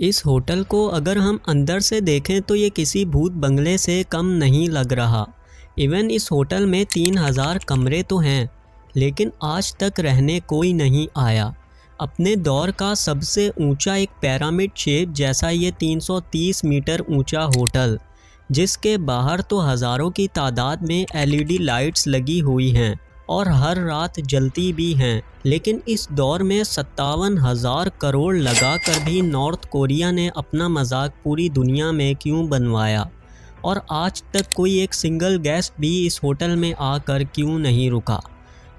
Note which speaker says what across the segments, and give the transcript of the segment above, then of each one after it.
Speaker 1: इस होटल को अगर हम अंदर से देखें तो ये किसी भूत बंगले से कम नहीं लग रहा। इवन इस होटल में 3000 कमरे तो हैं, लेकिन आज तक रहने कोई नहीं आया। अपने दौर का सबसे ऊंचा एक पिरामिड शेप जैसा ये 330 मीटर ऊंचा होटल, जिसके बाहर तो हज़ारों की तादाद में एलईडी लाइट्स लगी हुई हैं और हर रात जलती भी हैं, लेकिन इस दौर में 57,000 करोड़ लगाकर भी नॉर्थ कोरिया ने अपना मजाक पूरी दुनिया में क्यों बनवाया, और आज तक कोई एक सिंगल गेस्ट भी इस होटल में आकर क्यों नहीं रुका।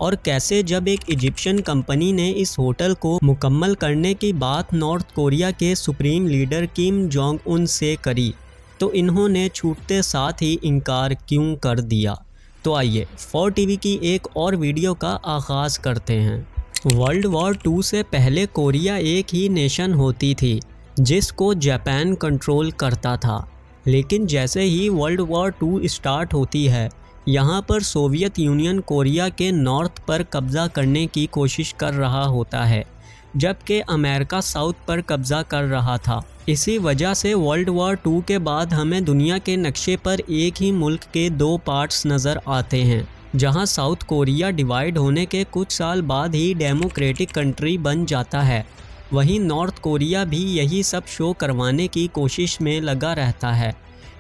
Speaker 1: और कैसे जब एक इजिप्शियन कंपनी ने इस होटल को मुकम्मल करने की बात नॉर्थ कोरिया के supreme leader Kim Jong Un से करी, तो इन्होंने छूटते साथ ही इनकार क्यों कर दिया। तो आइए 4 टीवी की एक और वीडियो का आगाज़ करते हैं। वर्ल्ड वॉर 2 से पहले कोरिया एक ही नेशन होती थी जिसको जापान कंट्रोल करता था, लेकिन जैसे ही वर्ल्ड वॉर 2 स्टार्ट होती है, यहाँ पर सोवियत यूनियन कोरिया के नॉर्थ पर कब्ज़ा करने की कोशिश कर रहा होता है, जबकि अमेरिका साउथ पर कब्ज़ा कर रहा था। इसी वजह से वर्ल्ड वॉर 2 के बाद हमें दुनिया के नक्शे पर एक ही मुल्क के 2 पार्ट्स नज़र आते हैं, जहां साउथ कोरिया डिवाइड होने के कुछ साल बाद ही डेमोक्रेटिक कंट्री बन जाता है। वहीं नॉर्थ कोरिया भी यही सब शो करवाने की कोशिश में लगा रहता है,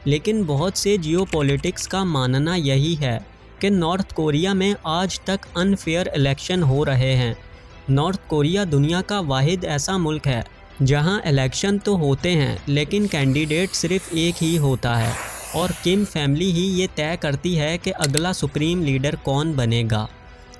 Speaker 1: लेकिन बहुत से जियोपॉलिटिक्स का मानना यही है कि नॉर्थ कोरिया में आज तक अनफेयर इलेक्शन हो रहे हैं। नॉर्थ कोरिया दुनिया का वाहिद ऐसा मुल्क है जहां इलेक्शन तो होते हैं, लेकिन कैंडिडेट सिर्फ एक ही होता है, और किम फैमिली ही ये तय करती है कि अगला सुप्रीम लीडर कौन बनेगा।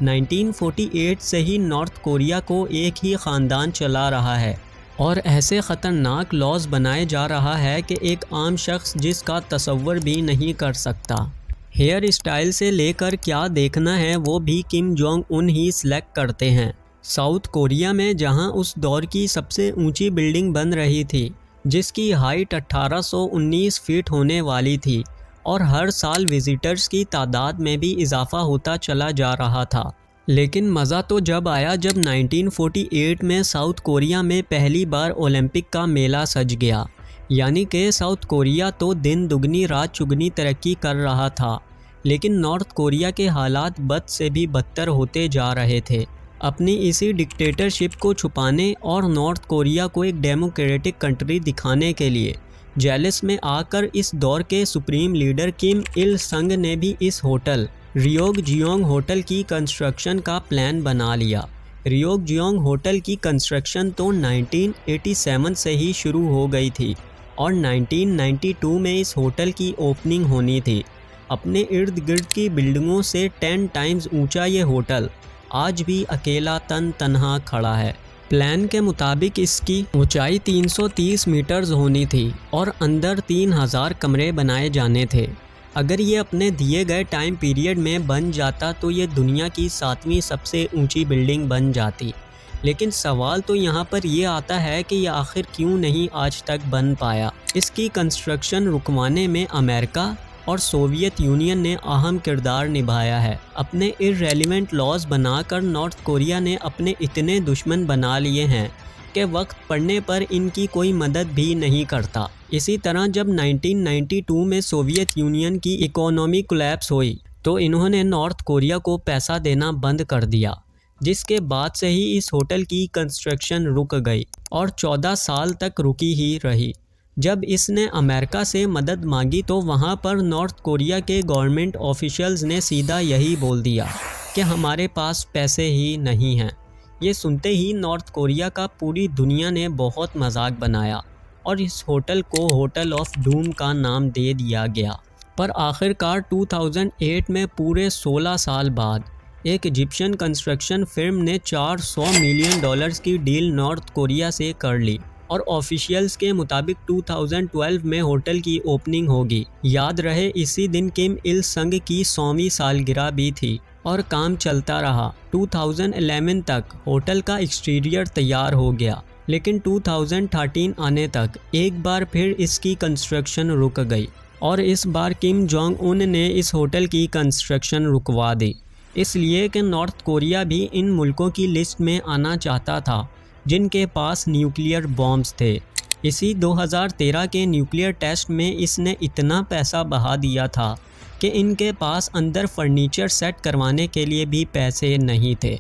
Speaker 1: 1948 से ही नॉर्थ कोरिया को एक ही ख़ानदान चला रहा है, और ऐसे ख़तरनाक लॉज बनाए जा रहा है कि एक आम शख्स जिसका तसव्वुर भी नहीं कर सकता। हेयर स्टाइल से लेकर क्या देखना है वो भी किम जोंग उन ही सिलेक्ट करते हैं। साउथ कोरिया में जहां उस दौर की सबसे ऊंची बिल्डिंग बन रही थी, जिसकी हाइट 1819 फीट होने वाली थी, और हर साल विजिटर्स की तादाद में भी इजाफा होता चला जा रहा था। लेकिन मज़ा तो जब आया जब 1948 में साउथ कोरिया में पहली बार ओलंपिक का मेला सज गया। यानी कि साउथ कोरिया तो दिन दुगनी रात चुगनी तरक्की कर रहा था, लेकिन नॉर्थ कोरिया के हालात बद से भी बदतर होते जा रहे थे। अपनी इसी डिक्टेटरशिप को छुपाने और नॉर्थ कोरिया को एक डेमोक्रेटिक कंट्री दिखाने के लिए जेलिस में आकर इस दौर के सुप्रीम लीडर किम इल संग ने भी इस होटल रियोगजियोंग होटल की कंस्ट्रक्शन का प्लान बना लिया। रियोगजियोंग होटल की कंस्ट्रक्शन तो 1987 से ही शुरू हो गई थी, और 1992 में इस होटल की ओपनिंग होनी थी। अपने इर्द गिर्द की बिल्डिंगों से 10 टाइम्स ऊंचा ये होटल आज भी अकेला तन्हा खड़ा है। प्लान के मुताबिक इसकी ऊंचाई 330 मीटर्स होनी थी और अंदर 3000 कमरे बनाए जाने थे। अगर ये अपने दिए गए टाइम पीरियड में बन जाता तो ये दुनिया की 7वीं सबसे ऊंची बिल्डिंग बन जाती। लेकिन सवाल तो यहाँ पर ये आता है कि ये आखिर क्यों नहीं आज तक बन पाया। इसकी कंस्ट्रक्शन रुकवाने में अमेरिका और सोवियत यूनियन ने अहम किरदार निभाया है। अपने इररेलेवेंट लॉज बनाकर नॉर्थ कोरिया ने अपने इतने दुश्मन बना लिए हैं कि वक्त पड़ने पर इनकी कोई मदद भी नहीं करता। इसी तरह जब 1992 में सोवियत यूनियन की इकोनॉमी कोलैप्स हुई तो इन्होंने नॉर्थ कोरिया को पैसा देना बंद कर दिया, जिसके बाद से ही इस होटल की कंस्ट्रक्शन रुक गई और 14 साल तक रुकी ही रही। जब इसने अमेरिका से मदद मांगी तो वहाँ पर नॉर्थ कोरिया के गवर्नमेंट ऑफिशियल्स ने सीधा यही बोल दिया कि हमारे पास पैसे ही नहीं हैं। ये सुनते ही नॉर्थ कोरिया का पूरी दुनिया ने बहुत मजाक बनाया और इस होटल को होटल ऑफ डूम का नाम दे दिया गया। पर आखिरकार 2008 में पूरे 16 साल बाद एक इजिप्शियन कंस्ट्रक्शन फर्म ने $400 मिलियन की डील नॉर्थ कोरिया से कर ली, और ऑफिशियल्स के मुताबिक 2012 में होटल की ओपनिंग होगी। याद रहे इसी दिन किम इल संग की 100वीं सालगिरह भी थी, और काम चलता रहा। 2011 तक होटल का एक्सटीरियर तैयार हो गया, लेकिन 2013 आने तक एक बार फिर इसकी कंस्ट्रक्शन रुक गई, और इस बार किम जोंग उन ने इस होटल की कंस्ट्रक्शन रुकवा दी, इसलिए कि नॉर्थ कोरिया भी इन मुल्कों की लिस्ट में आना चाहता था जिनके पास न्यूक्लियर बॉम्ब्स थे। इसी 2013 के न्यूक्लियर टेस्ट में इसने इतना पैसा बहा दिया था कि इनके पास अंदर फर्नीचर सेट करवाने के लिए भी पैसे नहीं थे।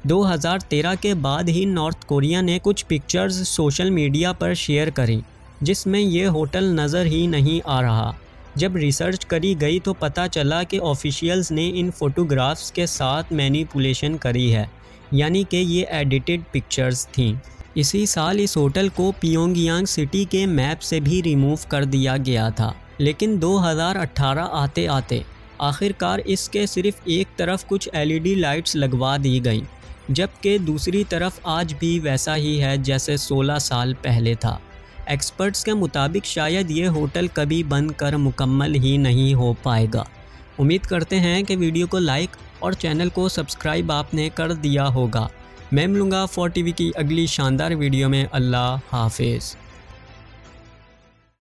Speaker 1: 2013 के बाद ही नॉर्थ कोरिया ने कुछ पिक्चर्स सोशल मीडिया पर शेयर करी जिसमें ये होटल नज़र ही नहीं आ रहा। जब रिसर्च करी गई तो पता चला कि ऑफिशियल्स ने इन फ़ोटोग्राफ्स के साथ मैनिपुलेशन करी है, यानी कि ये एडिटेड पिक्चर्स थीं। इसी साल इस होटल को पियोंगयांग सिटी के मैप से भी रिमूव कर दिया गया था, लेकिन 2018 आते आते आखिरकार इसके सिर्फ एक तरफ कुछ LED लाइट्स लगवा दी गईं, जबकि दूसरी तरफ आज भी वैसा ही है जैसे 16 साल पहले था। एक्सपर्ट्स के मुताबिक शायद ये होटल कभी बनकर मुकम्मल ही नहीं हो पाएगा। उम्मीद करते हैं कि वीडियो को लाइक और चैनल को सब्सक्राइब आपने कर दिया होगा। मैं मिलूँगा 4TV की अगली शानदार वीडियो में। अल्लाह हाफिज़।